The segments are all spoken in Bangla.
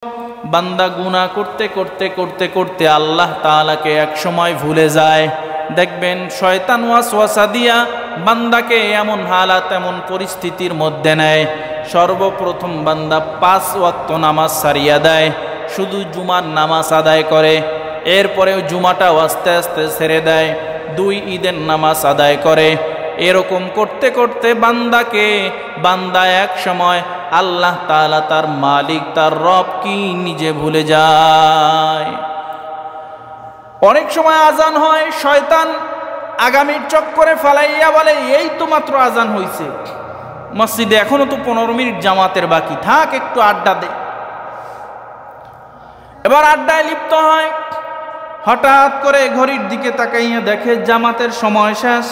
বান্দা গুনাহ করতে করতে করতে করতে আল্লাহ তাআলাকে এক সময় ভুলে যায়। দেখবেন শয়তান ওয়াসওয়াসা দিয়া বান্দাকে এমন হালাত এমন পরিস্থিতির মধ্যে নেয়, সর্বপ্রথম বান্দা 5 ওয়াক্ত নামাজ সারিয়া দেয়, শুধু জুমার নামাজ আদায় করে। এরপরেও জুমাটাও আস্তে আস্তে ছেড়ে দেয়, 2 ঈদের নামাজ আদায় করে। এরকম করতে করতে বান্দা এক সময় আল্লাহ তাআলা তার মালিক তার রব কি নিজে ভুলে যায়। অনেক সময় আজান হয়, শয়তান আগামীর চক্করে ফালাইয়া বলে এই তো মাত্র আজান হইছে, মসজিদে এখনো তো 15 মিনিট জামাতের বাকি, থাক একটু আড্ডা দে। এবার আড্ডায় লিপ্ত হয়, হঠাৎ করে ঘড়ির দিকে তাকাইয়া দেখে জামাতের সময় শেষ।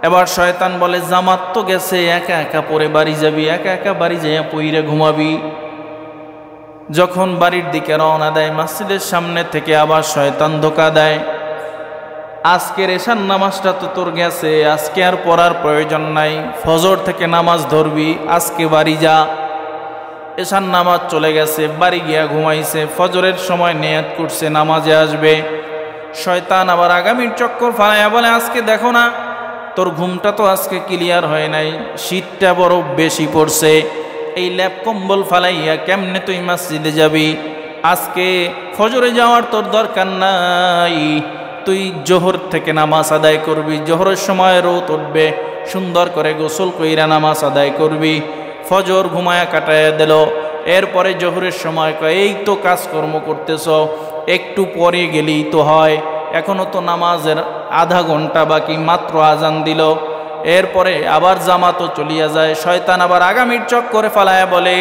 এবার শয়তান বলে জামাত তো গেছে, একা একা পরে বাড়ি যাবি, একা একা বাড়ি যাইয়া পইরে ঘুমাবি। যখন বাড়ির দিকে রওনা দেয়, মসজিদের সামনে থেকে আবার শয়তান ধোঁকা দেয়, আজকের এশার নামাজটা তো তোর গেছে, আজকে আর পড়ার প্রয়োজন নাই, ফজর থেকে নামাজ ধরবি, আজকে বাড়ি যা। এশার নামাজ চলে গেছে, বাড়ি গিয়া ঘুমাইছে, ফজরের সময় নিয়ত করছে নামাজে আসবে। শয়তান আবার আগামীর চক্কর ফালাইয়া বলে আজকে দেখো না তোর ঘুমটা তো আজকে ক্লিয়ার হয় নাই, শীতটা বড় বেশি পড়ছে, এই ল্যাপ কম্বল ফালাইয়া কেমনে তুই মসজিদে যাবি, আজকে ফজরে যাওয়ার তোর দরকার নাই, তুই জোহর থেকে নামাজ আদায় করবি, জোহরের সময় রোদ উঠবে, সুন্দর করে গোসল কইরা নামাজ আদায় করবি। ফজর ঘুমায়া কাটাইয়া দিল। এরপরে জোহরের সময় কয় এই তো কাজকর্ম করতেছ, একটু পরে গেলেই তো হয়, এখনো তো নামাজের আধা ঘন্টা বাকি, মাত্র আজান দিল। এরপরে আবার জামাতও চলিয়া যায়। শয়তান আবার আগামীর চক্করে ফালায়া বলে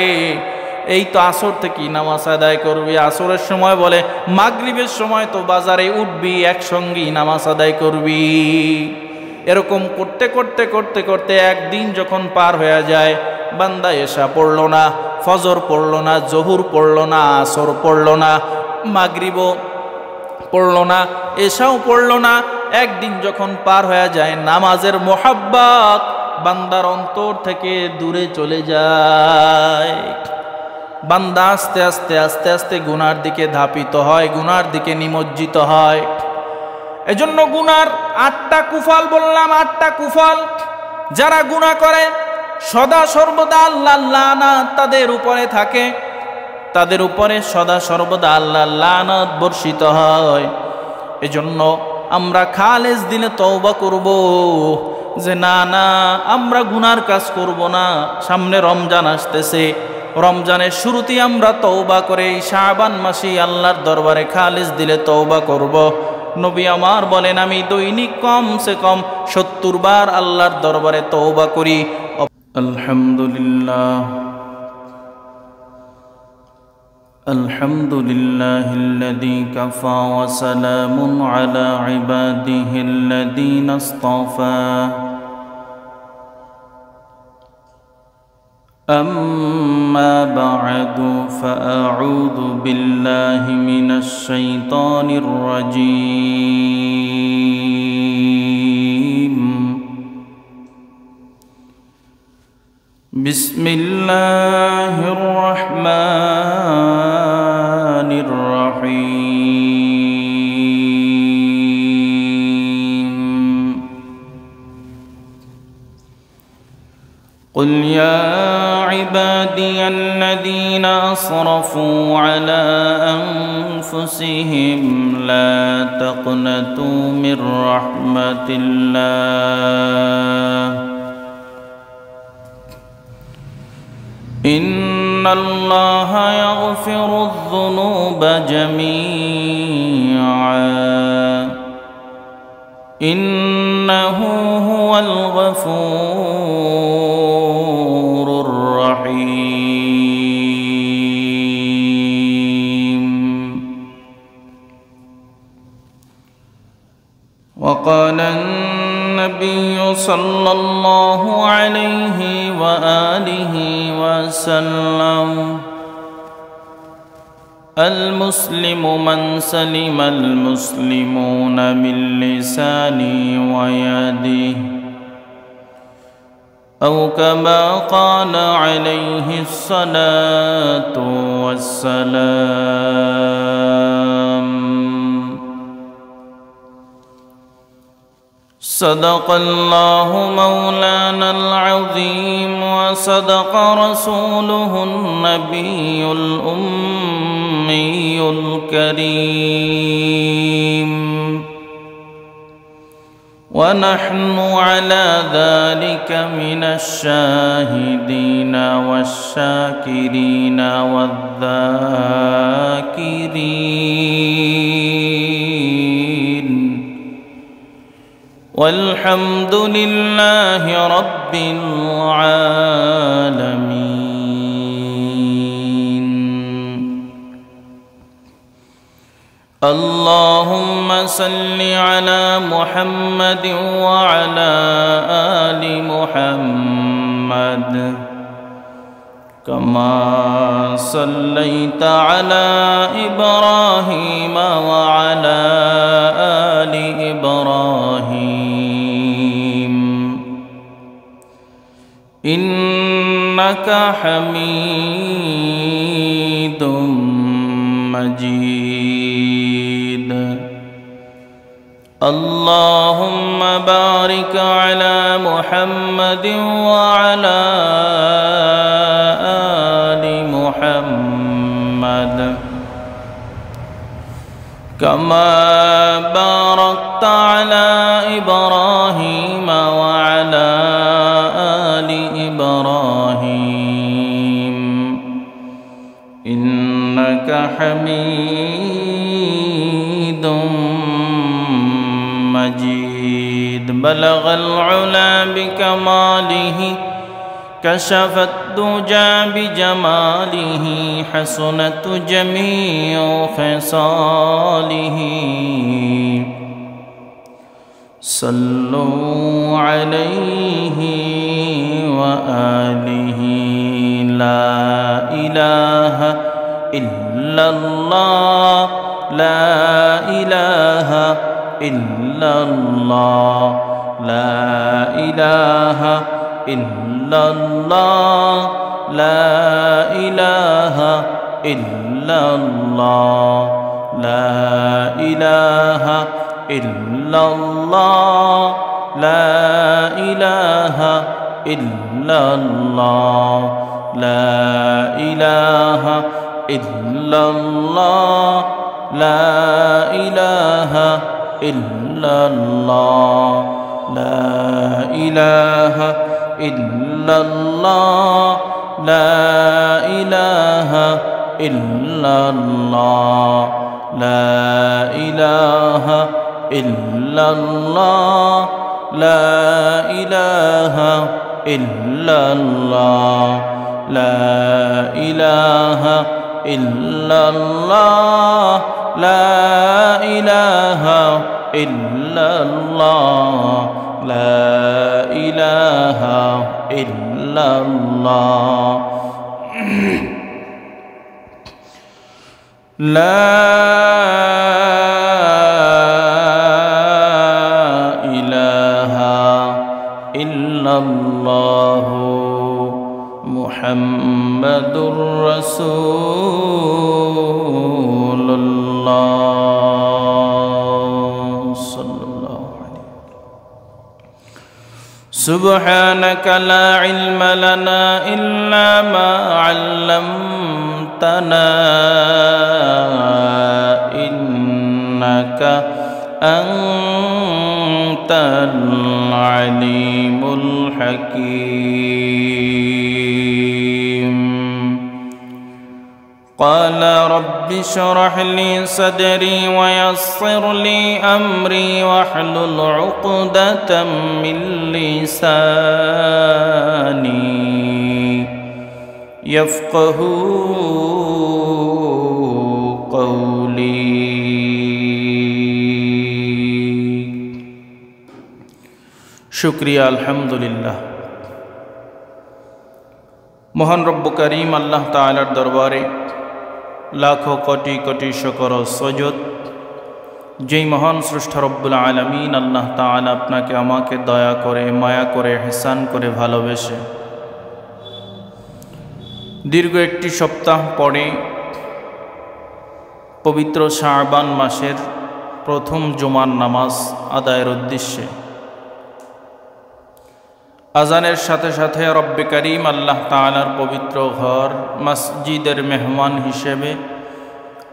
এই তো আসর থেকে নামাজ আদায় করবি, আসরের সময় বলে মাগরিবের সময় তো বাজারে উঠবি, একসঙ্গেই নামাজ আদায় করবি। এরকম করতে করতে করতে করতে একদিন যখন পার হয়ে যায়, বান্দা এশা পড়ল না, ফজর পড়ল না, জোহর পড়ল না, আসর পড়ল না, মাগরিবও পড়ল না, এশাও পড়ল না। একদিন যখন পার হয়ে যায়, নামাজের মোহাব্বত বান্দার অন্তর থেকে দূরে চলে যায়। বান্দা আস্তে আস্তে আস্তে আস্তে গুনার দিকে ধাপিত হয়, গুনার দিকে নিমজ্জিত হয়। এজন্য গুনার 8টা কুফল বললাম, 8টা কুফল। যারা গুনাহ করে সদা সর্বদা আল্লাহর লানত তাদের উপরে থাকে, তাদের উপরে সদা সর্বদা আল্লাহর লানত বর্ষিত হয়। এজন্য আমরা খালেস দিলে তওবা করব যে না না আমরা গুনার কাজ করব না। সামনে রমজান আসতেছে, রমজানের শুরুতেই আমরা তওবা করে শাবান মাসে আল্লাহর দরবারে খালেস দিলে তওবা করব। নবী আমার বলেন আমি দৈনিক কমসে কম 70 বার আল্লাহর দরবারে তওবা করি। আলহামদুলিল্লাহ আলহামদুলিল্লাহিল্লাযী কাফা ওয়া সালামুন আলা ইবাদিহিল্লাযীনা ইসতাফা। أما بعد فأعوذ بالله من الشيطان الرجيم. بسم الله الرحمن الرحيم. قل يا عبادي الذين أسرفوا على أنفسهم لا تقنطوا من رحمة الله إن الله يغفر الذنوب جميعا إنه هو الغفور الرحيم. وقال النبي صلى الله عليه وآله وسلم المسلم من سلم المسلمون من لسانه ويده أو كما قال عليه الصلاة والسلام. صدق الله مولانا العظيم وصدق رسوله النبي الأمي الكريم، ونحن على ذلك من الشاهدين والشاكرين والذاكرين، والحمد لله رب العالمين. اللهم صل على محمد وعلى آل محمد كما صليت على إبراهيم وعلى آل إبراهيم إنك حميد مجيد. اللهم بارك على محمد وعلى آل محمد كما باركت على إبراهيم وعلى آل إبراهيم إنك حميد مجيد. بلغ العلا بكماله كشف الدجى بجماله حسنت جميع خصاله صلوا عليه وآله. لا إله إلا الله لا إله إلا الله لا إله إلا الله لا إله إلا الله لا إله إلا الله لا إله إلا الله لا إله إلا الله لا إله إلا الله لا إله إلا الله لا إله إلا الله لا إله إلا الله لا إله إلا الله لا إله إلا الله لا إله إلا الله لا إله إلا الله لا إله إلا الله محمد رسول الله صلى الله عليه وسلم. سبحانك لا علم لنا إلا ما علمتنا إنك أنت العليم الحكيم. قال رب اشرح لي صدري ويسر لي أمري واحلل عقدة من لساني يفقهوا قولي. শুকরিয়া, আলহামদুলিল্লাহ। মহান রব্ব করিম আল্লাহ তাআলার দরবারে লাখো কোটি কোটি শুকর ও সজদ। যেই মহান স্রষ্টা রব্বুল আলামিন আল্লাহ তাআলা আপনাকে আমাকে দয়া করে, মায়া করে, ইহসান করে ভালোবেসে দীর্ঘ একটি সপ্তাহ পরে পবিত্র শাবান মাসের প্রথম জুমার নামাজ আদায়ের উদ্দেশ্যে আজানের সাথে সাথে রব্বে করিম আল্লাহ তাআলার পবিত্র ঘর মসজিদের মেহমান হিসেবে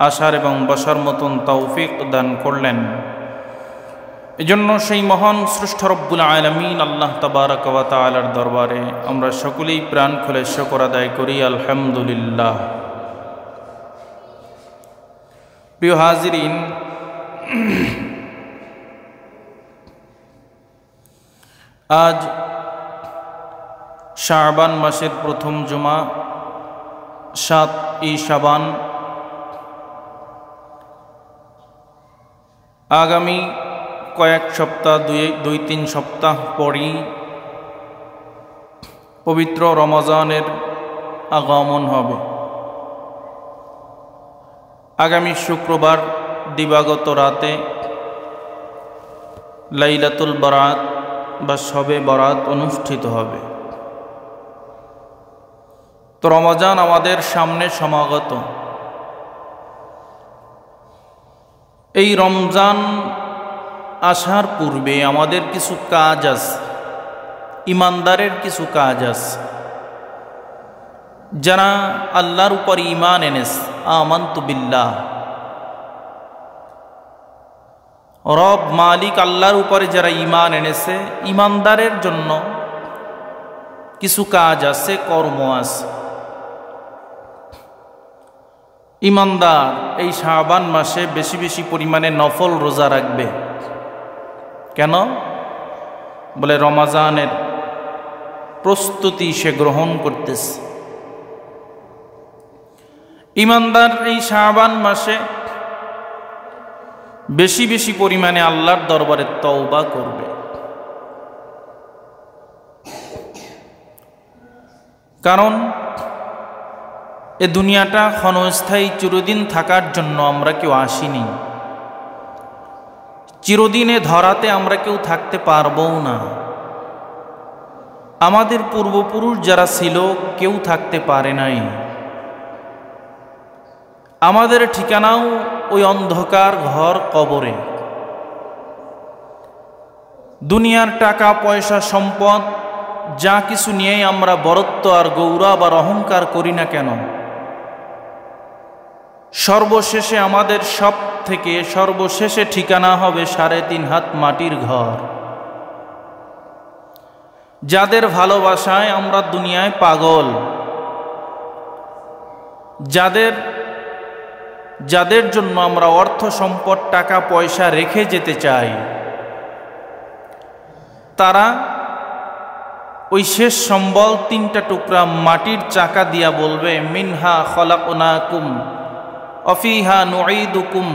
আসার এবং বসার মতন তৌফিক দান করলেন। এজন্য সেই মহান স্রষ্টা রব্বুল আলামিন আল্লাহ তাবারক ওয়া তাআলার দরবারে আমরা সকলেই প্রাণ খুলে শুকর আদায় করি, আলহামদুলিল্লাহ। প্রিয় হাজিরিন, আজ শাবান মাসের প্রথম জুমা 7ই শাবান। আগামী কয়েক সপ্তাহ, 2-3 সপ্তাহ পরই পবিত্র রমজানের আগমন হবে। আগামী শুক্রবার দিবাগত রাতে লাইলাতুল বারাত বা শবে বরাত অনুষ্ঠিত হবে। তো রমজান আমাদের সামনে সমাগত। এই রমজান আসার পূর্বে আমাদের কিছু কাজ আছে, ইমানদারের কিছু কাজ আছে। যারা আল্লাহর উপর ঈমান এনেছে, আমানতু বিল্লাহ, রব মালিক আল্লাহর উপরে যারা ঈমান এনেছে, ঈমানদারের জন্য কিছু কাজ আছে, কর্ম আছে। ঈমানদার এই শাবান মাসে বেশি বেশি পরিমাণে নফল রোজা রাখবে। কেন? বলে রমজানের প্রস্তুতি সে গ্রহণ করতেছে। ঈমানদার এই শাবান মাসে বেশি বেশি পরিমাণে আল্লাহর দরবারে তওবা করবে। কারণ এ দুনিয়াটা ক্ষণস্থায়ী, চিরদিন থাকার জন্য আমরা কেউ আসিনি। চিরদিনে ধরাতে আমরা কেউ থাকতে পারবও না। আমাদের পূর্বপুরুষ যারা ছিল কেউ থাকতে পারে নাই। আমাদের ঠিকানাও ওই অন্ধকার ঘর, কবরে। দুনিয়ার টাকা পয়সা সম্পদ যা কিছু নিয়েই আমরা বরত্ব আর গৌরব আর অহংকার করি না কেন, সর্বশেষে আমাদের সব থেকে সর্বশেষে ঠিকানা হবে 3.5 হাত মাটির ঘর। যাদের ভালোবাসায় আমরা দুনিয়ায় পাগল, যাদের জন্য আমরা অর্থ সম্পদ টাকা পয়সা রেখে যেতে চাই, তারা ওই শেষ সম্বল 3টা টুকরা মাটির চাকা দিয়া বলবে, মিনহা খলাকনাকুম অফিহা নুঈদুকুম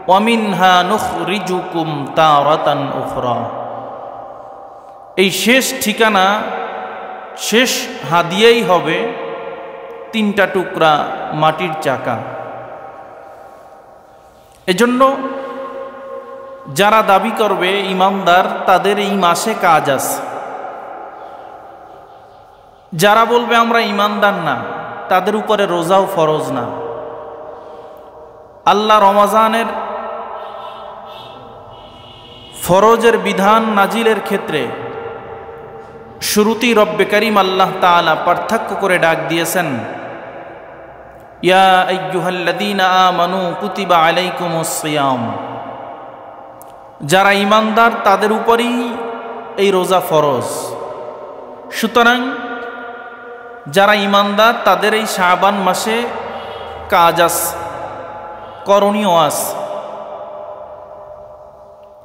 ওয়া মিনহা নুখরিজুকুম তারাতান উখরা। এই শেষ ঠিকানা, শেষ হাদিয়াই হবে 3টা টুকরা মাটির চাকা। এজন্য যারা দাবি করবে ঈমানদার, তাদের এই মাসে কাজ আছে। যারা বলবে আমরা ঈমানদার না, তাদের উপরে রোজাও ফরজ না। আল্লাহ রমজানের ফরজের বিধান নাজিলের ক্ষেত্রে শুরুতেই রব্বে করিম আল্লাহ তাআলা পার্থক্য করে ডাক দিয়েছেন, ইয়া আইয়ুহাল্লাযীনা আমানু কুতিবা আলাইকুমুস সিয়াম। যারা ঈমানদার তাদের উপরই এই রোজা ফরজ। সুতরাং যারা ঈমানদার তাদের এই শাবান মাসে কাজ আছে, করণীয় আছে।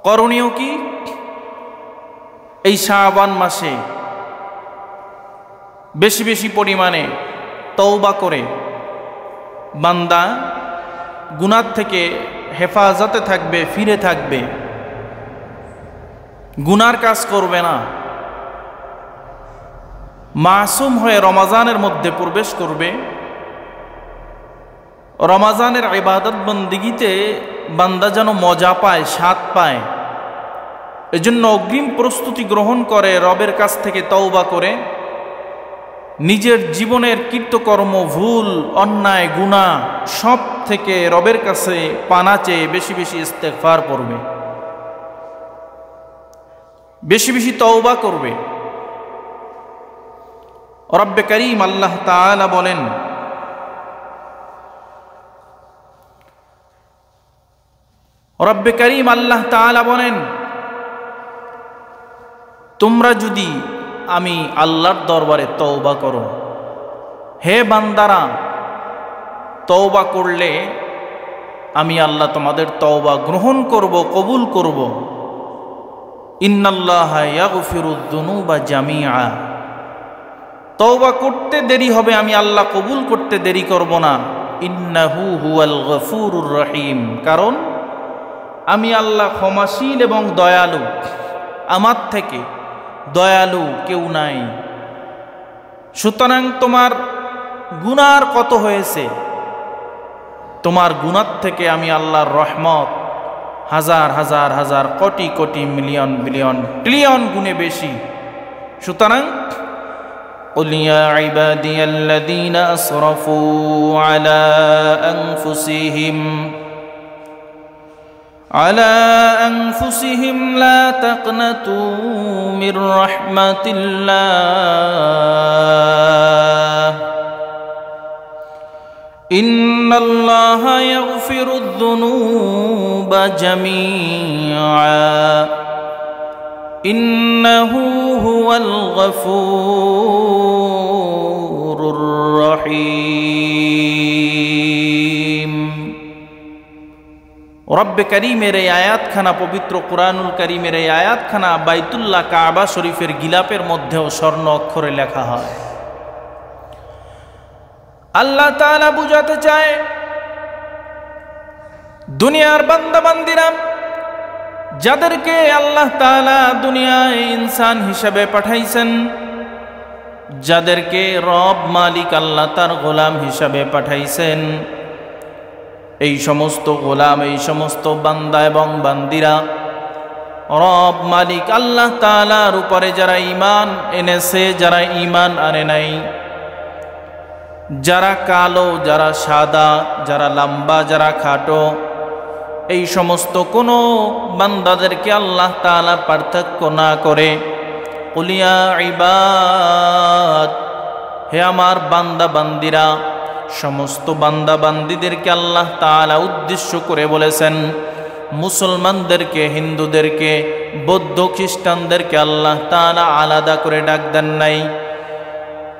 করণীয় কি? এই শাবান মাসে বেশি বেশি পরিমাণে তওবা করে বান্দা গুনাহ থেকে হেফাজতে থাকবে, ফিরে থাকবে, গুনার কাজ করবে না, মাসুম হয়ে রমজানের মধ্যে প্রবেশ করবে। রমাজানের ইবাদত বন্দিগিতে বান্দা যেন মজা পায়, স্বাদ পায়, এজন্য অগ্রিম প্রস্তুতি গ্রহণ করে, রবের কাছ থেকে তওবা করে নিজের জীবনের কৃতকর্ম, ভুল, অন্যায়, গুনাহ সব থেকে রবের কাছে পানা চেয়ে বেশি বেশি ইস্তেগফার করবে, বেশি বেশি তওবা করবে। রব্বে করিম আল্লাহ তাআলা বলেন, রব্বে করিম আল্লাহ তাআলা বলেন, তোমরা যদি আমি আল্লাহর দরবারে তওবা করো, হে বান্দারা, তওবা করলে আমি আল্লাহ তোমাদের তওবা গ্রহণ করব, কবুল করব। ইন্নাল্লাহা ইয়াগফিরুয যুনুবা জামিআ, তওবা করতে দেরি হবে, আমি আল্লাহ কবুল করতে দেরি করব না। ইন্নাহু হুয়াল গফুরুর রহিম, কারণ আমি আল্লাহ ক্ষমাশীল এবং দয়ালু, আমার থেকে দয়ালু কেউ নাই। সুতরাং তোমার গুনার কত হয়েছে, তোমার গুনার থেকে আমি আল্লাহর রহমত হাজার হাজার হাজার crore crore million billion trillion গুণে বেশি। সুতরাং قل يا عبادي الذين أسرفوا على أنفسهم لا تقنطوا من رحمة الله إن الله يغفر الذنوب جميعا إنه هو الغفور الرحيم। রব্বে করিমের এই আয়াতখানা, পবিত্র কুরআনুল করিমের এই আয়াতখানা বাইতুল্লাহ কাবা শরীফের গিলাপের মধ্যেও স্বর্ণ অক্ষরে লেখা হয়। আল্লাহ তাআলা বুঝাতে চায়, দুনিয়ার বান্দা বান্দিরা যাদেরকে আল্লাহ তাআলা দুনিয়ায় ইনসান হিসেবে পাঠাইছেন, যাদেরকে রব মালিক আল্লাহ তার গোলাম হিসাবে পাঠাইছেন, এই সমস্ত গোলাম, এই সমস্ত বান্দা এবং বান্দিরা রব মালিক আল্লাহ তাআলার উপরে যারা ঈমান এনেছে, যারা ঈমান আনে নাই, যারা কালো, যারা সাদা, যারা লম্বা, যারা খাটো, এই সমস্ত কোনো বান্দাদেরকে আল্লাহ তাআলা পার্থক্য না করে কুল ইয়া ইবাদ, হে আমার বান্দা বান্দিরা, সমস্ত বান্দা বান্দিদেরকে আল্লাহ তাআলা উদ্দেশ্য করে বলেছেন। মুসলমানদেরকে, হিন্দুদেরকে, বৌদ্ধ খ্রিস্টানদেরকে আল্লাহ তাআলা আলাদা করে ডাক দেন নাই।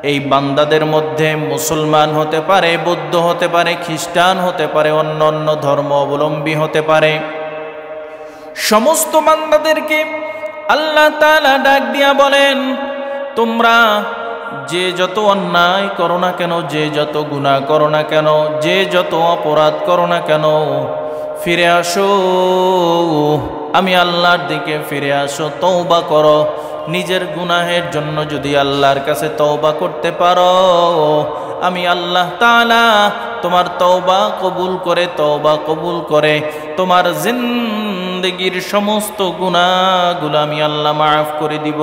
এই বান্দাদের মধ্যে মুসলমান হতে পারে, বৌদ্ধ হতে পারে, খ্রিস্টান হতে পারে, অন্য অন্য ধর্ম অবলম্বী হতে পারে, সমস্ত বান্দাদেরকে আল্লাহ তাআলা ডাক দিয়া বলেন, তোমরা যে যত অন্যায় করো না কেন, যে যত গুনাহ করো না কেন, যে যত অপরাধ করো না কেন, ফিরে আসো, আমি আল্লাহর দিকে ফিরে আসো, তওবা করো। নিজের গুনাহের জন্য যদি আল্লাহর কাছে তওবা করতে পারো, আমি আল্লাহ তাআলা তোমার তওবা কবুল করে তোমার জিন্দেগীর সমস্ত গুনাহগুলো আমি আল্লাহ মাফ করে দিব।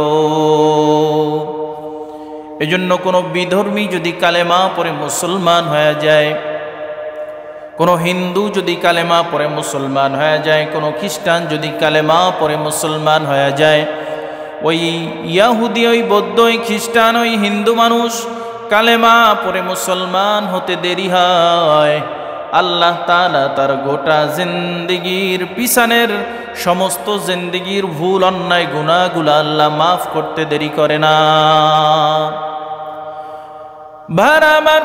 এজন্য কোনো বিধর্মী যদি কালেমা পড়ে মুসলমান হয়ে যায়, কোনো হিন্দু যদি কালেমা পড়ে মুসলমান হয়ে যায়, কোনো খ্রিস্টান যদি কালেমা পড়ে মুসলমান হয়ে যায়, ওই ইয়াহুদি, ওই বৌদ্ধ, ওই খ্রিস্টান, ওই হিন্দু মানুষ কালেমা পড়ে মুসলমান হতে দেরি হয়, আল্লাহ তাআলা তার গোটা জিন্দেগীর পিছনের সমস্ত জিন্দেগীর ভুল, অন্যায়, গুনাহগুলো আল্লাহ মাফ করতে দেরি করে না। ভাইরা আমার,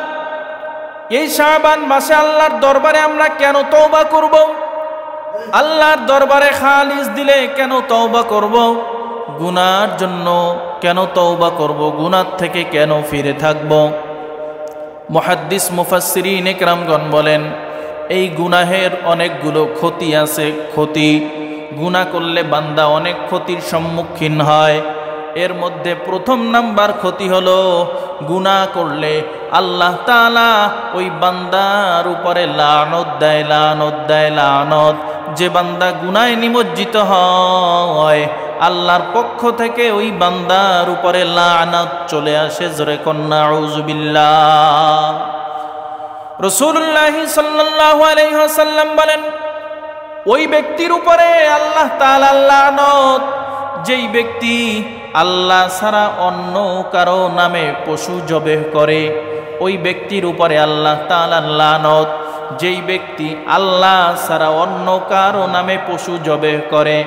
এই শাবান মাসে আল্লাহর দরবারে আমরা কেন তওবা করব? আল্লাহর দরবারে খালিস দিলে কেন তওবা করব? গুনার জন্য কেন তওবা করব? গুনার থেকে কেন ফিরে থাকব? মুহাদ্দিস মুফাসসিরিন ইকরামগণ বলেন, এই গুনাহের অনেকগুলো ক্ষতি আছে। ক্ষতি, গুনাহ করলে বান্দা অনেক ক্ষতির সম্মুখীন হয়। এর মধ্যে প্রথম নাম্বার ক্ষতি হলো গুনাহ করলে আল্লাহ তাআলা ওই বান্দার উপরে লানত দেয়, লানত দেয়, লানত। যে বান্দা গুনাহে নিমজ্জিত হয় আল্লাহর পক্ষ থেকে ওই বান্দার উপরে লানত চলে আসে। জোরে কন্যা আউযুবিল্লাহ। রাসূলুল্লাহ সাল্লাল্লাহু আলাইহি ওয়াসাল্লাম বলেন, ওই ব্যক্তির উপরে আল্লাহ তাআলার লানত, যেই ব্যক্তি আল্লাহ ছাড়া অন্য কারো নামে পশু জবেহ করে, ওই ব্যক্তির উপরে আল্লাহ তাআলার লানত। যেই ব্যক্তি আল্লাহ ছাড়া অন্য কারো নামে পশু জবেহ করে,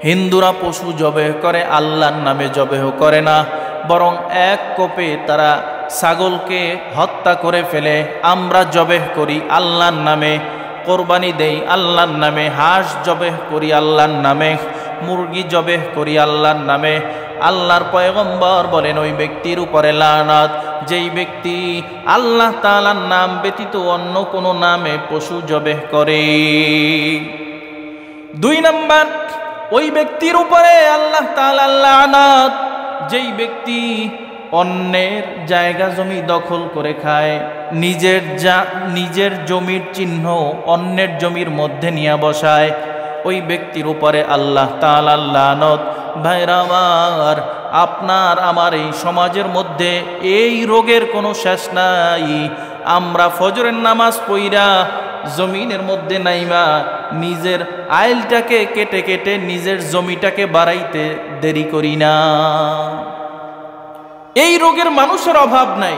হিন্দুরা পশু জবেহ করে, আল্লাহর নামে জবেহ করে না, বরং এক কোপে তারা ছাগলকে হত্যা করে ফেলে। আমরা জবেহ করি আল্লাহর নামে, কোরবানি দেই আল্লাহর নামে, হাঁস জবেহ করি আল্লাহর নামে, মুরগি জবেহ করি আল্লাহর নামে। আল্লাহর পয়গম্বর বলেন ওই ব্যক্তির উপরে লানত, যেই ব্যক্তি আল্লাহ তাআলার নাম ব্যতীত অন্য কোনো নামে পশু জবেহ করে। 2 নাম্বার, ওই ব্যক্তির উপরে আল্লাহ তাআলার লানত, যেই ব্যক্তি অন্যের জায়গা জমি দখল করে খায়, নিজের জমির চিহ্ন অন্যের জমির মধ্যে নিয়ে বসায়, ওই ব্যক্তির উপরে আল্লাহ তাআলার লানত। ভাইরা আমার, আপনার আমার এই সমাজের মধ্যে এই রোগের কোনো শেষ নাই। আমরা ফজরের নামাজ পড়া জমিনের মধ্যে নাইমা নিজের আইলটাকে কেটে কেটে নিজের জমিটাকে বাড়াইতে দেরি করি না। এই রোগের মানুষের অভাব নাই।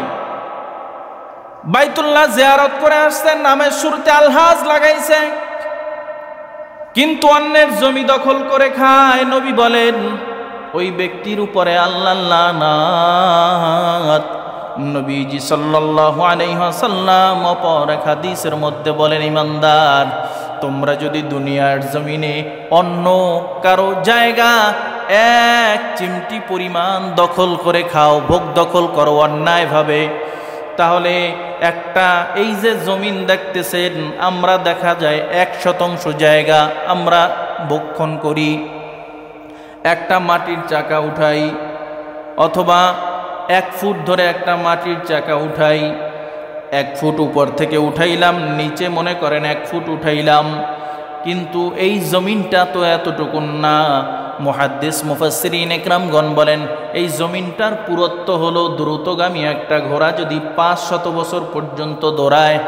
বাইতুল্লাহ জিয়ারত করে আসছেন, নামের শুরুতে আলহাজ লাগাইছে, কিন্তু অন্যের জমি দখল করে খায়। নবী বলেন ওই ব্যক্তির উপরে আল্লাহর লানত। নবীজি সাল্লাল্লাহু আলাইহি ওয়াসাল্লাম অপর এক হাদিসের মধ্যে বলেন, ইমানদার, তোমরা যদি দুনিয়ার জমিনে অন্য কারো জায়গা এক চিমটি পরিমাণ দখল করে খাও, ভোগ দখল করো অন্যায়ভাবে, তাহলে একটা এই যে জমিন দেখতেছেন, আমরা দেখা যায় 1% জায়গা আমরা ভক্ষণ করি, একটা মাটির চাকা উঠাই, অথবা 1 ফুট ধরে একটা মাটির চাকা উঠাই, 1 ফুট উপর থেকে উঠাইলাম, নিচে মনে করেন 1 ফুট উঠাইলাম, কিন্তু এই জমিনটা তো এতটুকুন না। মুহাদ্দিস মুফাসসিরিন ইকরামগণ বলেন এই জমিনটার পুরুত্ব হলো দ্রুতগামী একটা ঘোড়া যদি 500 বছর পর্যন্ত দৌড়ায়,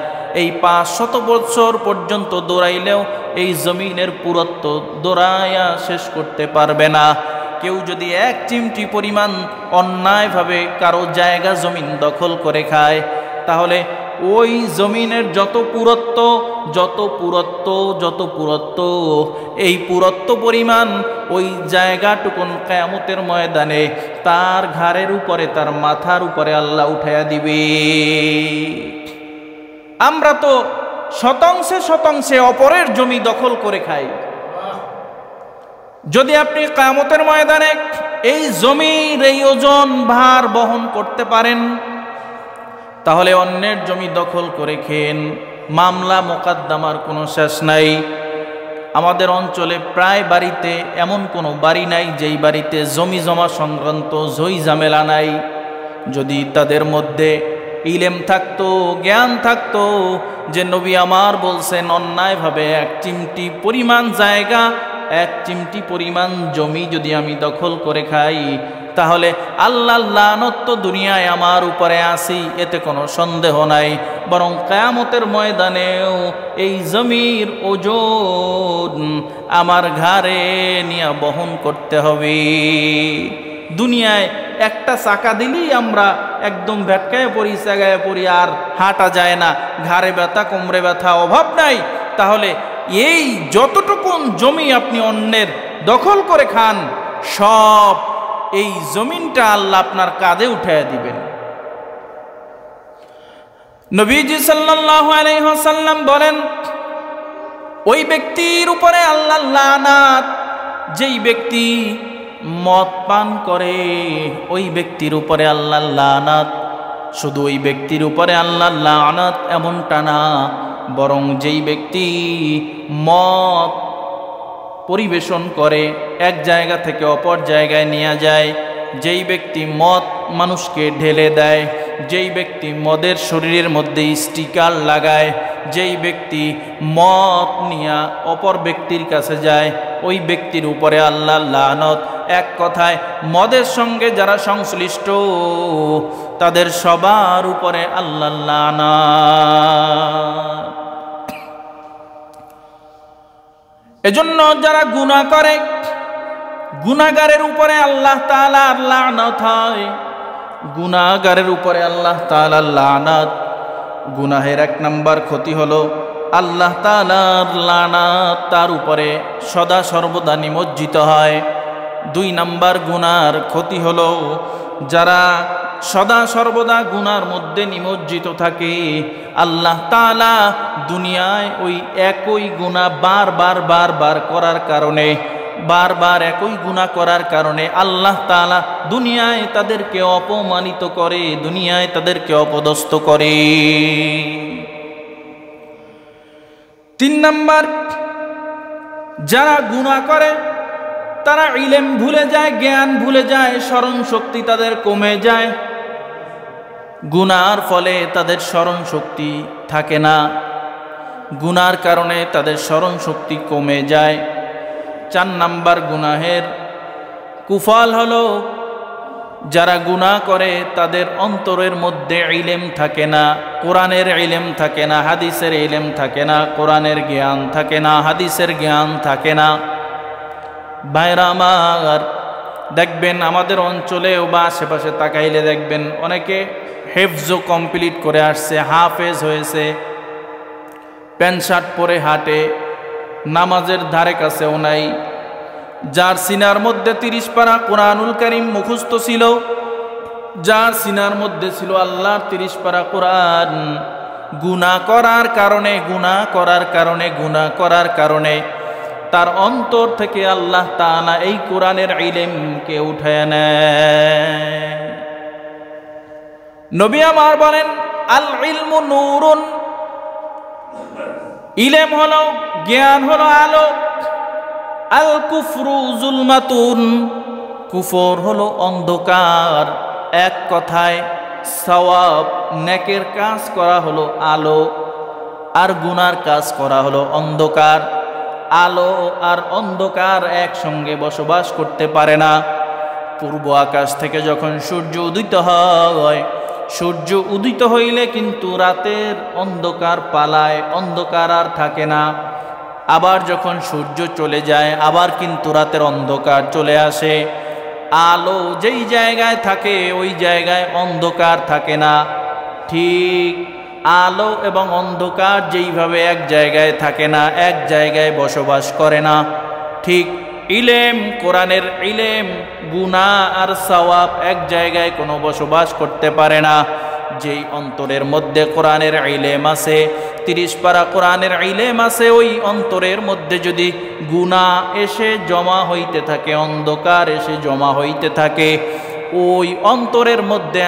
এই 500 বছর পর্যন্ত দৌড়াইলেও এই জমিনের পুরুত্ব দৌড়ায়া শেষ করতে পারবে না। কেউ যদি 1 চিমটি পরিমাণ অন্যায়ভাবে কারো জায়গা জমিন দখল করে খায়, তাহলে ওই জমিনের যত পুরুত্ব এই পুরুত্ব পরিমাণ ওই জায়গাটুকুন কিয়ামতের ময়দানে তার ঘাড়ের উপরে, তার মাথার উপরে আল্লাহ উঠাইয়া দিবে। আমরা তো শতাংশে অপরের জমি দখল করে খাই। যদি আপনি কিয়ামতের ময়দানে এই জমির এই ওজন ভার বহন করতে পারেন, তাহলে অন্যের জমি দখল করে খেন, মামলা মোকদ্দমার কোনো শেষ নাই। আমাদের অঞ্চলে প্রায় বাড়িতে এমন কোনো বাড়ি নাই যেই বাড়িতে জমি জমা সংক্রান্ত ঝই ঝামেলা নাই। যদি তাদের মধ্যে ইলম থাকতো, জ্ঞান থাকতো যে নবী আমার বলছেন অন্যায়ভাবে 1 চিমটি পরিমাণ জায়গা, 1 চিমটি পরিমাণ জমি যদি আমি দখল করে খাই, তাহলে আল্লাহর লানত তো দুনিয়ায় আমার উপরে আসি, এতে কোনো সন্দেহ নাই। বরং কিয়ামতের ময়দানেও এই জমির ওজন আমার ঘাড়ে নিয়ে বহন করতে হবে। দুনিয়ায় একটা চাকা দিলেই আমরা একদম ভেটকায় পড়ি, জায়গায় পড়ি, আর হাঁটা যায় না, ঘাড়ে ব্যথা, কোমরে ব্যথা, অভাব নাই। তাহলে এই যতটুকুন জমি আপনি অন্যের দখল করে খান, সব এই জমিনটা আল্লাহ আপনার কাঁধে উঠাইয়া দিবেন। নবীজি সাল্লাল্লাহু আলাইহি ওয়াসাল্লাম বলেন ওই ব্যক্তির উপরে আল্লাহর লানত, যেই ব্যক্তি মদ পান করে, ওই ব্যক্তির উপরে আল্লাহর লানত। শুধু ওই ব্যক্তির উপরে আল্লাহর লানত এমনটা না, বরং যেই ব্যক্তি মদ পরিবেশন করে, এক জায়গা থেকে অপর জায়গায় নিয়ে যায়, যেই ব্যক্তি মদ মানুষকে ঢেলে দেয়, যেই ব্যক্তি মদের শরীরের মধ্যে স্টিকার লাগায়, যেই ব্যক্তি মদ নিয়ে অপর ব্যক্তির কাছে যায়, ওই ব্যক্তির উপরে আল্লাহর লানত। এক কথায় মদের সঙ্গে যারা সংশ্লিষ্ট তাদের সবার উপরে আল্লাহর লানত। এজন্য যারা গুনাহ করে গুনাহগারের উপরে আল্লাহ তাআলার লানত হয়, গুনাহগারের উপরে আল্লাহ তাআলার লানত। গুনাহের এক নাম্বার ক্ষতি হলো আল্লাহ তাআলার লানত তার উপরে সদা সর্বদা নিমজ্জিত হয়। 2 নাম্বার গুনার ক্ষতি হলো যারা সদা সর্বদা গুনার মধ্যে নিমজ্জিত থাকে, আল্লাহ তাআলা দুনিয়ায় ওই একই গুনাহ বারবার করার কারণে, বারবার একই গুনাহ করার কারণে আল্লাহ তাআলা দুনিয়ায় তাদেরকে অপমানিত করে, দুনিয়ায় তাদেরকে অপদস্থ করে। 3 নাম্বার, যারা গুনাহ করে তারা ইলম ভুলে যায়, জ্ঞান ভুলে যায়, স্মরণ শক্তি তাদের কমে যায়। গুনার ফলে তাদের স্মরণ শক্তি থাকে না, গুনার কারণে তাদের স্মরণ শক্তি কমে যায়। 4 নাম্বার গুনাহের কুফল হলো যারা গুনাহ করে তাদের অন্তরের মধ্যে ইলম থাকে না, কোরআনের ইলম থাকে না, হাদিসের ইলম থাকে না, কোরআনের জ্ঞান থাকে না, হাদিসের জ্ঞান থাকে না। ভাইরা আমার, দেখবেন আমাদের অঞ্চলেও বা আশেপাশে তাকাইলে দেখবেন অনেকে হেফজও কমপ্লিট করে আসছে, হাফেজ হয়েছে, প্যান্ট শার্ট পরে হাঁটে, নামাজের ধারে কাছেও নাই। যার সিনার মধ্যে 30 পারা কোরআনুল কারীম মুখস্থ ছিল, যার সিনার মধ্যে ছিল আল্লাহর 30 পারা কোরআন, গুনাহ করার কারণে তার অন্তর থেকে আল্লাহ তাআলা এই কোরআনের ইলমকে উঠায় নেয়। নবী আমার বলেন, আল ইলমু নূরুন, ইলম হলো, জ্ঞান হলো আলো। আল কুফরু যুলমাতুন, কুফর হলো অন্ধকার। এক কথায় সওয়াব নেকের কাজ করা হলো আলো, আর গুনার কাজ করা হলো অন্ধকার। আলো আর অন্ধকার একসঙ্গে বসবাস করতে পারে না। পূর্ব আকাশ থেকে যখন সূর্য উদিত হয়, সূর্য উদিত হইলে কিন্তু রাতের অন্ধকার পালায়, অন্ধকার আর থাকে না। আবার যখন সূর্য চলে যায় আবার কিন্তু রাতের অন্ধকার চলে আসে। আলো যেই জায়গায় থাকে ওই জায়গায় অন্ধকার থাকে না। ঠিক আলো এবং অন্ধকার যেইভাবে এক জায়গায় থাকে না, এক জায়গায় বসবাস করে না, ঠিক ইলম, কোরআনের ইলম, গুনাহ আর সওয়াব এক জায়গায় কোনো বসবাস করতে পারে না। যেই অন্তরের মধ্যে কোরআনের ইলম আছে, 30 পারা কোরআনের ইলম আছে, ওই অন্তরের মধ্যে যদি গুনাহ এসে জমা হইতে থাকে, অন্ধকার এসে জমা হইতে থাকে, ওই অন্তরের মধ্যে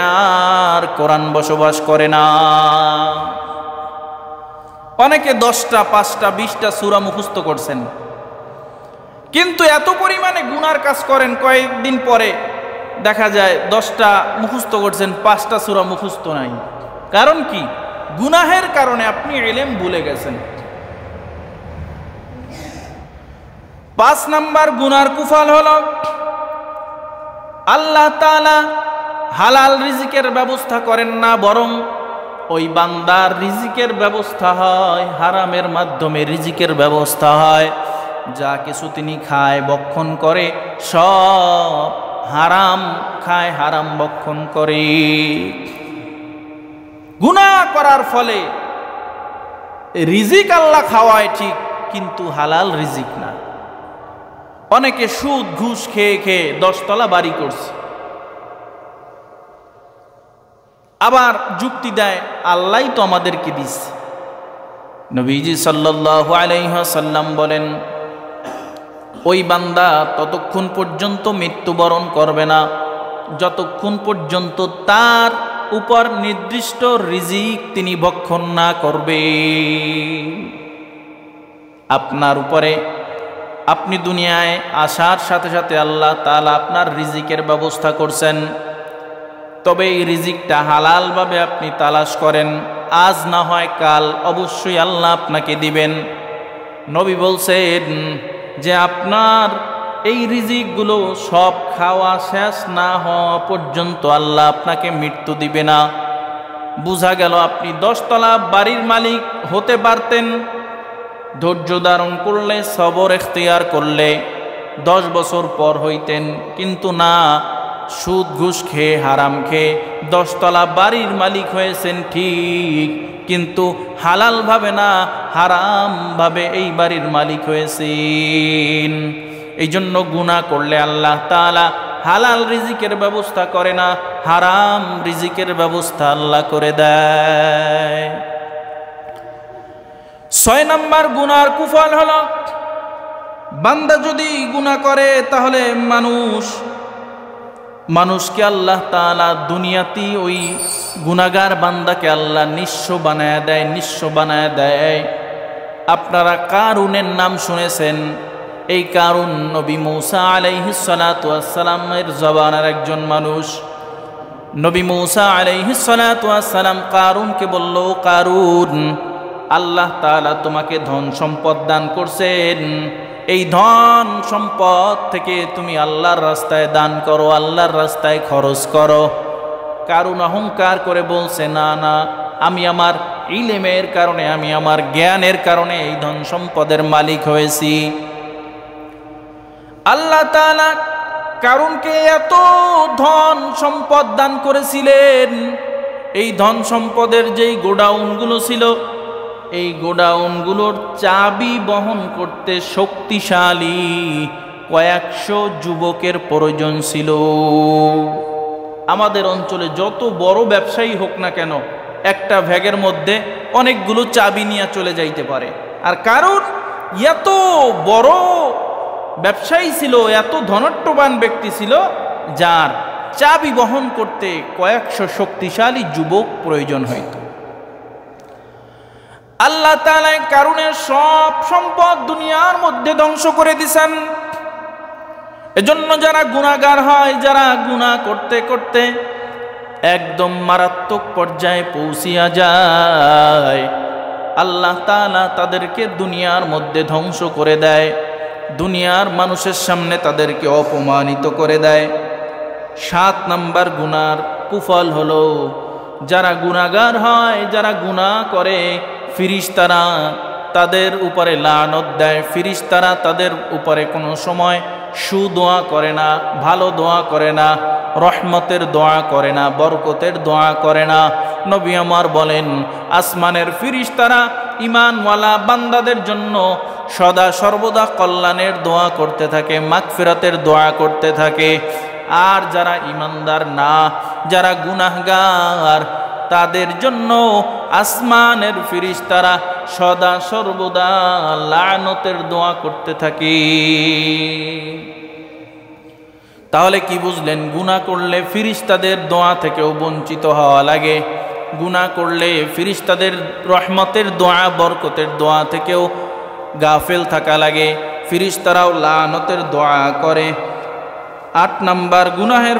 আর কোরআন বসবাস করে না। অনেকে 10টা, 5টা, 20টা সূরা মুখস্থ করছেন, কিন্তু এত পরিমাণে গুনার কাজ করেন, কয়েকদিন পরে দেখা যায় 10টা মুখস্থ করছেন, 5টা সূরা মুখস্থ নাই। কারণ কি? গুনাহের কারণে আপনি ইলম ভুলে গেছেন। 5 নাম্বার গুনার কুফল হলো আল্লাহ তাআলা হালাল রিজিকের ব্যবস্থা করেন না, বরং ওই বান্দার রিজিকের ব্যবস্থা হয় হারামের মাধ্যমে, রিজিকের ব্যবস্থা হয়। যা কিছু তিনি খায়, বক্ষণ করে, সব হারাম খায়, হারাম বক্ষণ করে। গুনাহ করার ফলে রিজিক আল্লাহ খাওয়ায় ঠিক, কিন্তু হালাল রিজিক না। অনেকে সুদ ঘুষ খেয়ে খেয়ে 10 তলা বাড়ি করছে, আবার যুক্তি দেয় আল্লাহই তো আমাদেরকে দিচ্ছে। নবীজি সাল্লাল্লাহু আলাইহি ওয়াসাল্লাম বলেন, ওই বান্দা ততক্ষণ পর্যন্ত মৃত্যুবরণ করবে না যতক্ষণ পর্যন্ত তার উপর নির্দিষ্ট রিজিক তিনি ভক্ষণ না করবে। আপনার উপরে আপনি দুনিয়ায় আসার সাথে সাথে আল্লাহ তাআলা আপনার রিজিকের ব্যবস্থা করছেন, তবে এই রিজিকটা হালালভাবে আপনি তালাশ করেন, আজ না হয় কাল অবশ্যই আল্লাহ আপনাকে দিবেন। নবী বলছেন যে আপনার এই রিজিকগুলো সব খাওয়া শেষ না হওয়া পর্যন্ত আল্লাহ আপনাকে মৃত্যু দিবে না। বোঝা গেল আপনি 10 তলা বাড়ির মালিক হতে পারতেন, ধৈর্য ধারণ করলে, সবর এখতিয়ার করলে 10 বছর পর হইতেন, কিন্তু না, সুদ ঘুষ খেয়ে হারাম খেয়ে 10 তলা বাড়ির মালিক হয়েছেন ঠিক, কিন্তু হালাল ভাবে না, হারাম ভাবে এই বাড়ির মালিক হয়েছেন। এই জন্য গুনাহ করলে আল্লাহ তাআলা হালাল রিজিকের ব্যবস্থা করে না, হারাম রিজিকের ব্যবস্থা আল্লাহ করে দেয়। 6 নম্বর গুনার কুফল হলো, বান্দা যদি গুনাহ করে তাহলে মানুষকে আল্লাহ তাআলা দুনিয়াতে ওই গুনাহগার বান্দাকে আল্লাহ নিঃস্ব বানায় দেয়, নিঃস্ব বানায় দেয়। আপনারা কারুনের নাম শুনেছেন। এই কারুন নবী মূসা আলাইহিস সালাতু ওয়াস সালামের জবানের একজন মানুষ। নবী মূসা আলাইহিস সালাতু ওয়াস সালাম কারুনকে বলল, কারুন, আল্লাহ তাআলা তোমাকে ধন সম্পদ দান করছেন, এই ধন সম্পদ থেকে তুমি আল্লাহর রাস্তায় দান করো, আল্লাহর রাস্তায় খরচ করো। কারুন অহংকার করে বলছে, না না, আমি আমার ইলমের কারণে, আমি আমার জ্ঞানের কারণে এই ধন সম্পদের মালিক হয়েছি। আল্লাহ তাআলা কারুনকে এত ধন সম্পদ দান করেছিলেন, এই ধন সম্পদের যেই গোডাউনগুলো ছিল, এই গোডাউনগুলোর চাবি বহন করতে শক্তিশালী কয়েকশো যুবকের প্রয়োজন ছিল। আমাদের অঞ্চলে যত বড় ব্যবসায়ী হোক না কেন, একটা ব্যাগের মধ্যে অনেকগুলো চাবি নিয়ে চলে যাইতে পারে। আর কারণ এত বড় ব্যবসায়ী ছিল, এত ধনট্যবান ব্যক্তি ছিল, যার চাবি বহন করতে কয়েকশো শক্তিশালী যুবক প্রয়োজন হইত। আল্লাহ তাআলা কারুনের সব সম্পদ দুনিয়ার মধ্যে ধ্বংস করে দিছেন। এজন্য যারা গুনাহগার হয়, যারা গুনাহ করতে করতে একদম মারাত্মক পর্যায়ে পৌঁছিয়া যায়, আল্লাহ তাআলা তাদেরকে দুনিয়ার মধ্যে ধ্বংস করে দেয়, দুনিয়ার মানুষের সামনে তাদেরকে অপমানিত করে দেয়। 7 নম্বর গুনার কুফল হলো, যারা গুনাহগার হয়, যারা গুনাহ করে, ফিরিস্তারা তাদের উপরে লানত দেয়। ফিরিস্তারা তাদের উপরে কোনো সময় সুদোয়া করে না, ভালো দোয়া করে না, রহমতের দোয়া করে না, বরকতের দোয়া করে না। নবী আমার বলেন, আসমানের ফিরিস্তারা ঈমানওয়ালা বান্দাদের জন্য সদা সর্বদা কল্যাণের দোয়া করতে থাকে, মাগফিরাতের দোয়া করতে থাকে। আর যারা ঈমানদার না, যারা গুনাহগার, তাদের জন্য আসমানের ফিরিস্তারা সদা সর্বদা লানতের দোয়া করতে থাকে। তাহলে কি বুঝলেন? গুনাহ করলে ফিরিস্তাদের দোয়া থেকেও বঞ্চিত হওয়া লাগে, গুনাহ করলে ফিরিস্তাদের রহমতের দোয়া, বরকতের দোয়া থেকেও গাফেল থাকা লাগে। ফিরিস্তারাও লানতের দোয়া করে। 8 নম্বর গুনাহের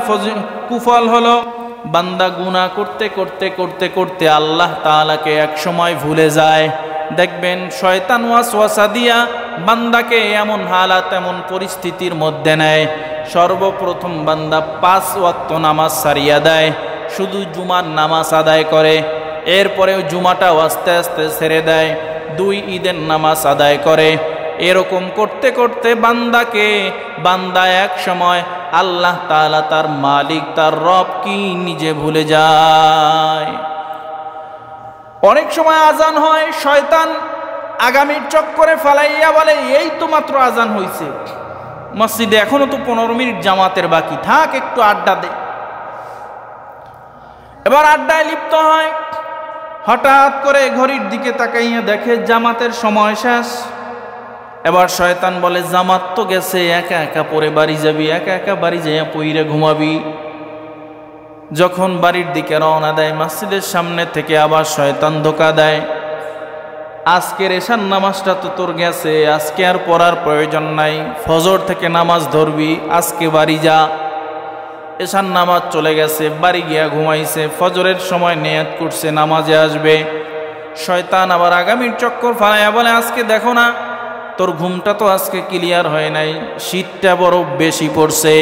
কুফল হলো, বান্দা গুনাহ করতে করতে করতে করতে আল্লাহ তাআলাকে এক সময় ভুলে যায়। দেখবেন শয়তান ওয়াসওয়াসা দিয়া বান্দাকে এমন হালাত, এমন পরিস্থিতির মধ্যে নেয়, সর্বপ্রথম বান্দা 5 ওয়াক্ত নামাজ সারিয়া দেয়, শুধু জুমার নামাজ আদায় করে। এরপরেও জুমাটাও আস্তে আস্তে ছেড়ে দেয়, 2 ঈদের নামাজ আদায় করে। এরকম করতে করতে বান্দা এক সময় আল্লাহ তাআলা, তার মালিক, তার রব কি নিজে ভুলে যায়। অনেক সময় আজান হয়, শয়তান আগামীর চক্করে ফালাইয়া বলে, এই তো মাত্র আজান হইছে, মসজিদে এখনো তো 15 মিনিট জামাতের বাকি, থাক একটু আড্ডা দে। এবার আড্ডায় লিপ্ত হয়, হঠাৎ করে ঘড়ির দিকে তাকাইয়া দেখে জামাতের সময় শেষ। এবার শয়তান বলে, জামাত তো গেছে, একা একা পরে বাড়ি যাবি, একা একা বাড়ি যাইয়া পইরে ঘুমাবি। যখন বাড়ির দিকে রওনা দেয়, মসজিদের সামনে থেকে আবার শয়তান ধোঁকা দেয়, আজকের এশার নামাজটা তো তোর গেছে, আজকে আর পড়ার প্রয়োজন নাই, ফজর থেকে নামাজ ধরবি, আজকে বাড়ি যা। এশার নামাজ চলে গেছে, বাড়ি গিয়া ঘুমাইছে, ফজরের সময় নিয়ত করছে নামাজে আসবে। শয়তান আবার আগামীর চক্কর ফালাইয়া বলে, আজকে দেখো না তোর ঘুমটা তো আজকে ক্লিয়ার হয় নাই, শীতটা বড় বেশি পড়ছে,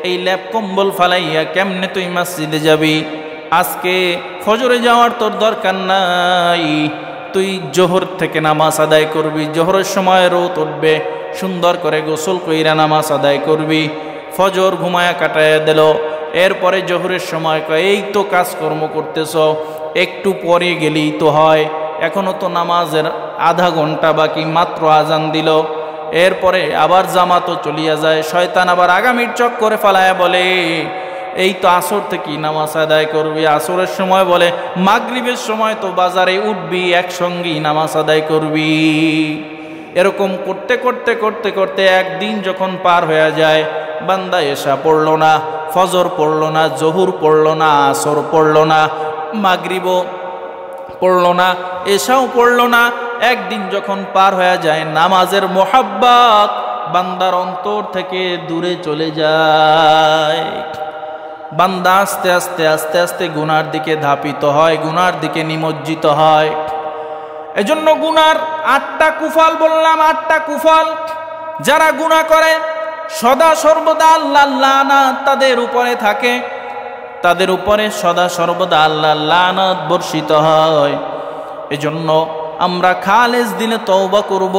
এই ল্যাপ কম্বল ফালাইয়া কেমনে তুই মসজিদে যাবি? আজকে ফজরে যাওয়ার তোর দরকার নাই, তুই জোহর থেকে নামাজ আদায় করবি, জোহরের সময় রোদ উঠবে, সুন্দর করে গোসল কইরা নামাজ আদায় করবি। ফজর ঘুমায়া কাটাইয়া দিল। এরপরে জোহরের সময় কয়, এই তো কাজকর্ম করতেছ, একটু পরে গেলেই তো হয়, এখনো তো নামাজের আধা ঘন্টা বাকি, মাত্র আজান দিল। এরপরে আবার জামাতও চলিয়া যায়। শয়তান আবার আগামীর চক্করে ফালায়া বলে, এই তো আসর থেকে নামাজ আদায় করবি, আসরের সময় বলে মাগরিবের সময় তো বাজারে উঠবি, একসঙ্গেই নামাজ আদায় করবি। এরকম করতে করতে করতে করতে একদিন যখন পার হয়ে যায়, বান্দা এশা পড়ল না, ফজর পড়ল না, জহুর পড়ল না, আসর পড়ল না, মাগরিবও পড়ল না, এশাও পড়ল না। একদিন যখন পার হয়ে যায়, নামাজের মোহাব্বত বান্দার অন্তর থেকে দূরে চলে যায়। বান্দা আস্তে আস্তে আস্তে আস্তে গুনার দিকে ধাপিত হয়, গুনার দিকে নিমজ্জিত হয়। এজন্য গুনার 8টা কুফল বললাম, 8টা কুফল। যারা গুনাহ করে সদা সর্বদা আল্লাহর লানত তাদের উপরে থাকে, তাদের উপরে সদা সর্বদা আল্লাহর লানত বর্ষিত হয়। এজন্য আমরা খালেস দিলে তওবা করব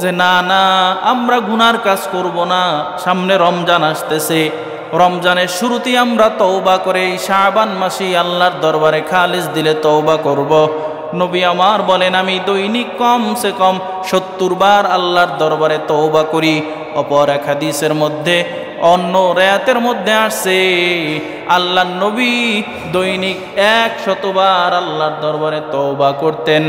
যে না না আমরা গুনার কাজ করব না। সামনে রমজান আসতেছে, রমজানের শুরুতেই আমরা তওবা করে শাবান মাসে আল্লাহর দরবারে খালেস দিলে তওবা করব। নবী আমার বলেন, আমি দৈনিক কমসে কম 70 বার আল্লাহর দরবারে তওবা করি। অপর এক হাদিসের মধ্যে, অন্য রায়াতের মধ্যে আসছে, আল্লাহর নবী দৈনিক 100 বার আল্লাহর দরবারে তওবা করতেন।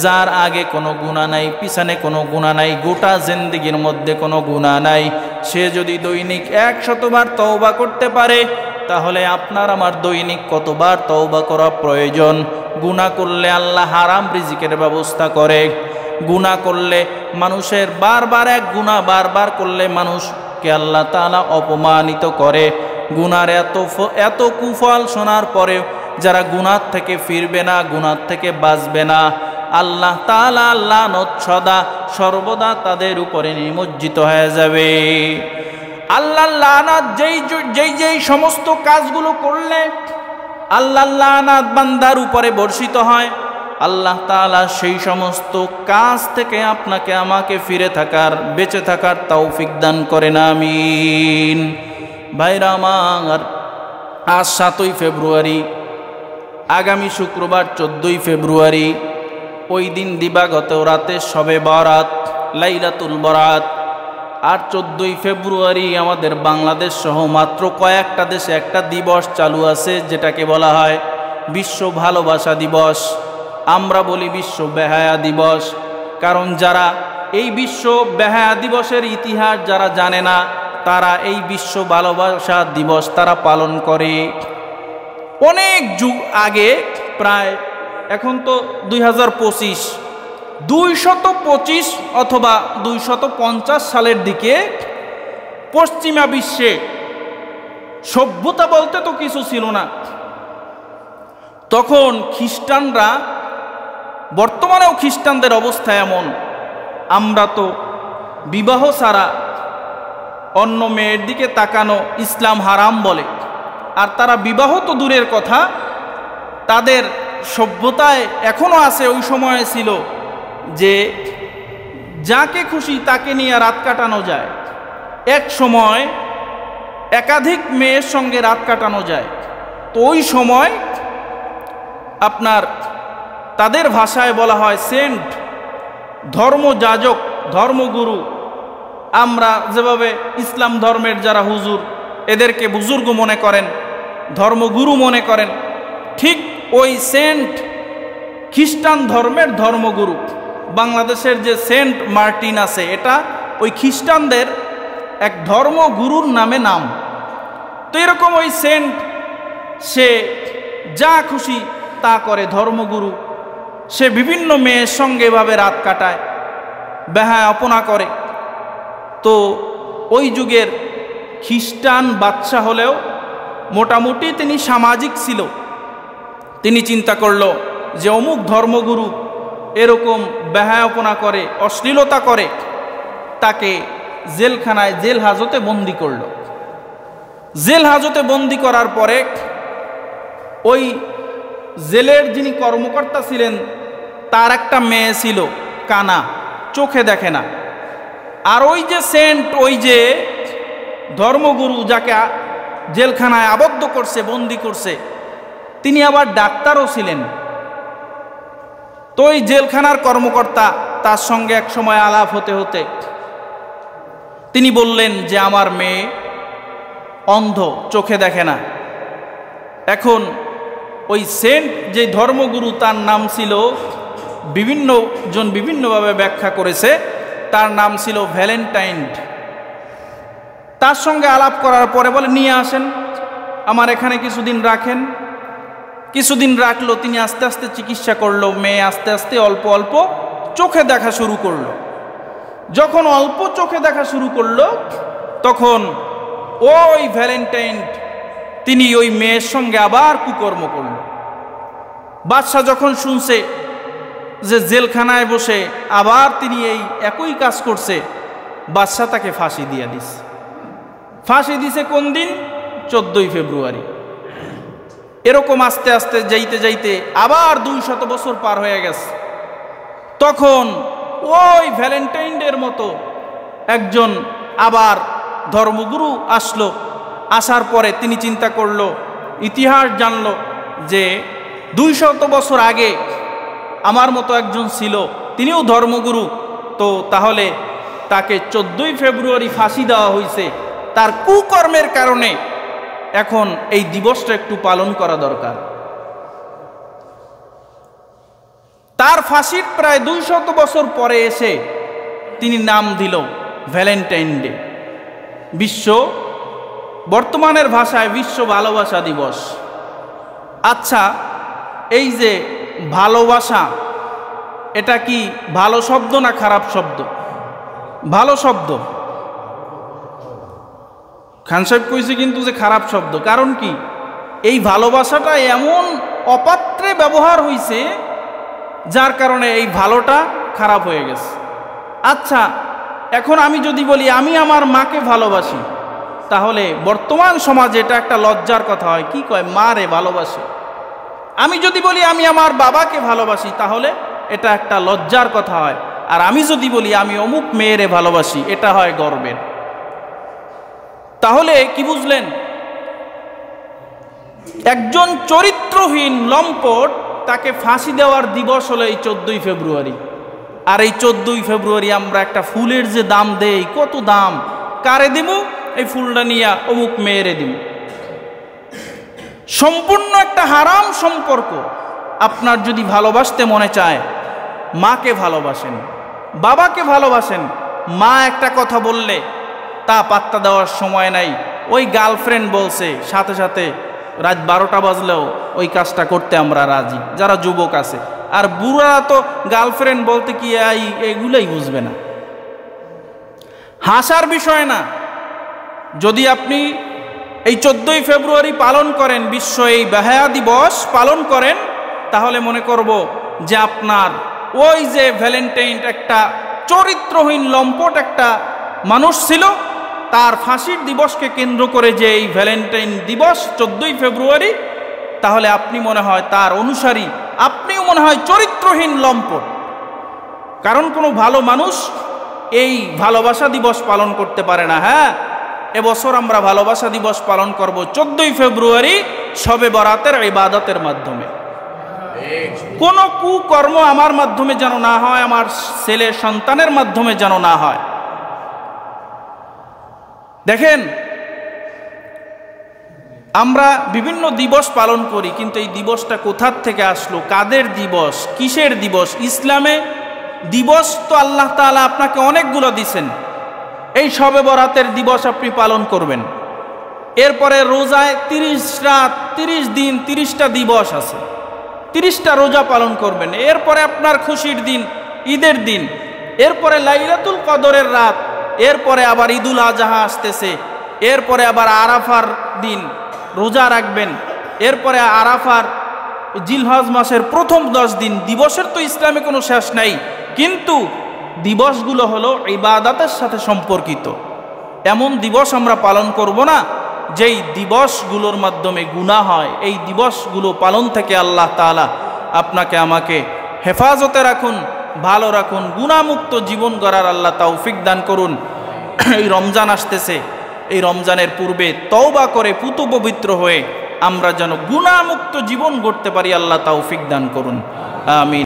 যার আগে কোনো গুনাহ নাই, পিছনে কোনো গুনাহ নাই, গোটা জিন্দেগির মধ্যে কোনো গুনাহ নাই, সে যদি দৈনিক 100 বার তওবা করতে পারে, তাহলে আপনার আমার দৈনিক কতবার তওবা করা প্রয়োজন? গুনাহ করলে আল্লাহ হারাম রিজিকের ব্যবস্থা করে। গুনাহ করলে মানুষের বারবার এক গুনাহ বারবার করলে মানুষকে আল্লাহ তাআলা অপমানিত করে। গুনার এত কুফল শোনার পরেও যারা গুনাহ থেকে ফিরবে না, গুনাহ থেকে বাঁচবে না, আল্লাহ তাআলা লানত সদা সর্বদা তাদের উপরে নিমজ্জিত হয়ে যাবে। আল্লাহর লানত যেই সমস্ত কাজগুলো করলে আল্লাহর লানত বান্দার উপরে বর্ষিত হয়, আল্লাহ তাআলা সেই সমস্ত কাজ থেকে আপনাকে আমাকে ফিরে থাকার, বেঁচে থাকার তৌফিক দান করেন, আমিন। ভাইরা আমার, আজ 7ই ফেব্রুয়ারি, আগামী শুক্রবার 14ই ফেব্রুয়ারি, ওই দিন দিবাগত রাতে শবে বরাত, লাইলাতুল বরাত। আর 14ই ফেব্রুয়ারি আমাদের বাংলাদেশ সহ মাত্র কয়েকটা দেশে একটা দিবস চালু আছে, যেটাকে বলা হয় বিশ্ব ভালোবাসা দিবস। আমরা বলি বিশ্ব বেহায়া দিবস, কারণ যারা এই বিশ্ব বেহায়া দিবসের ইতিহাস যারা জানে না, তারা এই বিশ্ব ভালোবাসা দিবস তারা পালন করে অনেক যুগ আগে, প্রায় এখন তো 2025, 225 অথবা 250 সালের দিকে পশ্চিমা বিশ্বে সভ্যতা বলতে তো কিছু ছিল না। তখন খ্রিস্টানরা, বর্তমানেও খ্রিস্টানদের অবস্থা এমন, আমরা তো বিবাহ ছাড়া অন্য মেয়ের দিকে তাকানো ইসলাম হারাম বলে। আর তারা বিবাহ তো দূরের কথা, তাদের সভ্যতায় এখনো আছে, ওই সময়ে ছিল যে যাকে খুশি তাকে নিয়ে রাত কাটানো যায়। এক সময় একাধিক মেয়ের সঙ্গে রাত কাটানো যায়। তো ওই সময় আপনার তাদের ভাষায় বলা হয় সেন্ট, ধর্মযাজক, ধর্মগুরু। আমরা যেভাবে ইসলাম ধর্মের যারা হুজুর, এদেরকে বুজুর্গ মনে করেন, ধর্মগুরু মনে করেন, ঠিক ওই সেন্ট খ্রিস্টান ধর্মের ধর্মগুরু। বাংলাদেশের যে সেন্ট মার্টিন আছে, এটা ওই খ্রিস্টানদের এক ধর্মগুরুর নামে নাম। তো এরকম ওই সেন্ট, সে যা খুশি তা করে, ধর্মগুরু। সে বিভিন্ন মেয়ের সঙ্গে এভাবে রাত কাটায়, বেহায়াপনা করে। তো ওই যুগের খ্রিস্টান বাদশা হলেও মোটামুটি তিনি সামাজিক ছিল। তিনি চিন্তা করল যে অমুক ধর্মগুরু এরকম বেহায়াপনা করে, অশ্লীলতা করে, তাকে জেলখানায় জেল হাজতে বন্দি করল। জেল হাজতে বন্দি করার পরে ওই জেলের যিনি কর্মকর্তা ছিলেন তার একটা মেয়ে ছিল কানা, চোখে দেখে না। আর ওই যে সেন্ট, ওই যে ধর্মগুরু যাকে জেলখানায় আবদ্ধ করছে, বন্দি করছে, তিনি আবার ডাক্তারও ছিলেন। তো ওই জেলখানার কর্মকর্তা তার সঙ্গে এক সময় আলাপ হতে হতে তিনি বললেন যে আমার মেয়ে অন্ধ, চোখে দেখে না। এখন ওই সেন্ট যে ধর্মগুরু, তার নাম ছিল, বিভিন্ন জন বিভিন্নভাবে ব্যাখ্যা করেছে, তার নাম ছিল ভ্যালেন্টাইন। তার সঙ্গে আলাপ করার পরে বলে নিয়ে আসেন, আমার এখানে কিছুদিন রাখেন। কিছুদিন রাখলো, তিনি আস্তে আস্তে চিকিৎসা করলো, মেয়ে আস্তে আস্তে অল্প অল্প চোখে দেখা শুরু করলো। যখন অল্প চোখে দেখা শুরু করলো তখন ওই ভ্যালেন্টাইন তিনি ওই মেয়ের সঙ্গে আবার কুকর্ম করল। বাদশা যখন শুনছে যে জেলখানায় বসে আবার তিনি এই একই কাজ করছে, বাদশা তাকে ফাঁসি দিয়ে দিছে। ফাঁসি দিছে কোন দিন? 14ই ফেব্রুয়ারি। এরকম আস্তে আস্তে যাইতে যাইতে আবার 200 বছর পার হয়ে গেছে। তখন ওই ভ্যালেন্টাইনের মতো একজন আবার ধর্মগুরু আসলো। আসার পরে তিনি চিন্তা করলো, ইতিহাস জানলো যে 200 বছর আগে আমার মতো একজন ছিল, তিনিও ধর্মগুরু। তো তাহলে তাকে 14ই ফেব্রুয়ারি ফাঁসি দেওয়া হয়েছে, তার কুকর্মের কারণে এখন এই দিবসটা একটু পালন করা দরকার। তার ফাঁসির প্রায় 200 বছর পরে এসে তিনি নাম দিল ভ্যালেন্টাইন ডে, বিশ্ব, বর্তমানের ভাষায় বিশ্ব ভালোবাসা দিবস। আচ্ছা, এই যে ভালোবাসা, এটা কি ভালো শব্দ না খারাপ শব্দ? ভালো শব্দ। খান সাহেব কইছে কিন্তু যে খারাপ শব্দ। কারণ কি? এই ভালোবাসাটা এমন অপাত্রে ব্যবহার হয়েছে যার কারণে এই ভালোটা খারাপ হয়ে গেছে। আচ্ছা, এখন আমি যদি বলি আমি আমার মাকে ভালোবাসি, তাহলে বর্তমান সমাজে এটা একটা লজ্জার কথা হয়। কি কয়? মা রে ভালোবাসে। আমি যদি বলি আমি আমার বাবাকে ভালোবাসি, তাহলে এটা একটা লজ্জার কথা হয়। আর আমি যদি বলি আমি অমুক মেয়েরে ভালোবাসি, এটা হয় গর্বের। তাহলে কি বুঝলেন? একজন চরিত্রহীন লম্পট, তাকে ফাঁসি দেওয়ার দিবস হলো এই 14ই ফেব্রুয়ারি। আর এই 14ই ফেব্রুয়ারি আমরা একটা ফুলের যে দাম দেই, কত দাম, কারে দিব? এই ফুলটা নিয়ে অমুক মেয়েরে দিব। সম্পূর্ণ একটা হারাম সম্পর্ক। আপনার যদি ভালোবাসতে মনে চায়, মাকে ভালোবাসেন, বাবাকে ভালোবাসেন। মা একটা কথা বললে তা পাত্তা দেওয়ার সময় নাই। ওই গার্লফ্রেন্ড বলছে, সাথে সাথে রাত 12টা বাজলেও ওই কাজটা করতে আমরা রাজি, যারা যুবক আছে। আর বুড়ারা তো গার্লফ্রেন্ড বলতে কি এগুলোই বুঝবে না। হাসার বিষয় না। যদি আপনি এই 14ই ফেব্রুয়ারি পালন করেন, বিশ্ব এই বেহায়া দিবস পালন করেন, তাহলে মনে করব যে আপনার ওই যে ভ্যালেন্টাইন একটা চরিত্রহীন লম্পট একটা মানুষ ছিল, তার ফাঁসির দিবসকে কেন্দ্র করে যে এই ভ্যালেন্টাইন দিবস 14ই ফেব্রুয়ারি, তাহলে আপনি মনে হয় তার অনুসারী, আপনিও মনে হয় চরিত্রহীন লম্পট। কারণ কোনো ভালো মানুষ এই ভালোবাসা দিবস পালন করতে পারে না। হ্যাঁ, এবছর আমরা ভালোবাসা দিবস পালন করব 14ই ফেব্রুয়ারি শবে বরাতের ইবাদতের মাধ্যমে। কোনো কুকর্ম আমার মাধ্যমে যেন না হয়, আমার ছেলে সন্তানের মাধ্যমে যেন না হয়। দেখেন, আমরা বিভিন্ন দিবস পালন করি, কিন্তু এই দিবসটা কোথার থেকে আসলো, কাদের দিবস, কিসের দিবস? ইসলামে দিবস তো আল্লাহ তাআলা আপনাকে অনেকগুলো দিছেন। এই শবে বরাতের দিবস আপনি পালন করবেন। এরপরে রোজায় 30 রাত, 30 দিন, 30টা দিবস আছে। 30টা রোজা পালন করবেন। এরপরে আপনার খুশির দিন ঈদের দিন, এরপরে লাইলাতুল কদরের রাত, এরপরে আবার ঈদুল আজহা আসতেছে, এরপরে আবার আরাফার দিন রোজা রাখবেন, এরপরে আরাফার জিলহজ মাসের প্রথম 10 দিন। দিবসের তো ইসলামে কোনো শেষ নাই, কিন্তু দিবসগুলো হলো ইবাদতের সাথে সম্পর্কিত। এমন দিবস আমরা পালন করব না যেই দিবসগুলোর মাধ্যমে গুনাহ হয়। এই দিবসগুলো পালন থেকে আল্লাহ তাআলা আপনাকে আমাকে হেফাজতে রাখুন, ভালো রাখুন, গুনাহমুক্ত জীবন গড়ার আল্লাহ তৌফিক দান করুন। এই রমজান আসতেছে, এই রমজানের পূর্বে তওবা করে পুত পবিত্র হয়ে আমরা যেন গুনাহমুক্ত জীবন গড়তে পারি, আল্লাহ তৌফিক দান করুন। আমিন।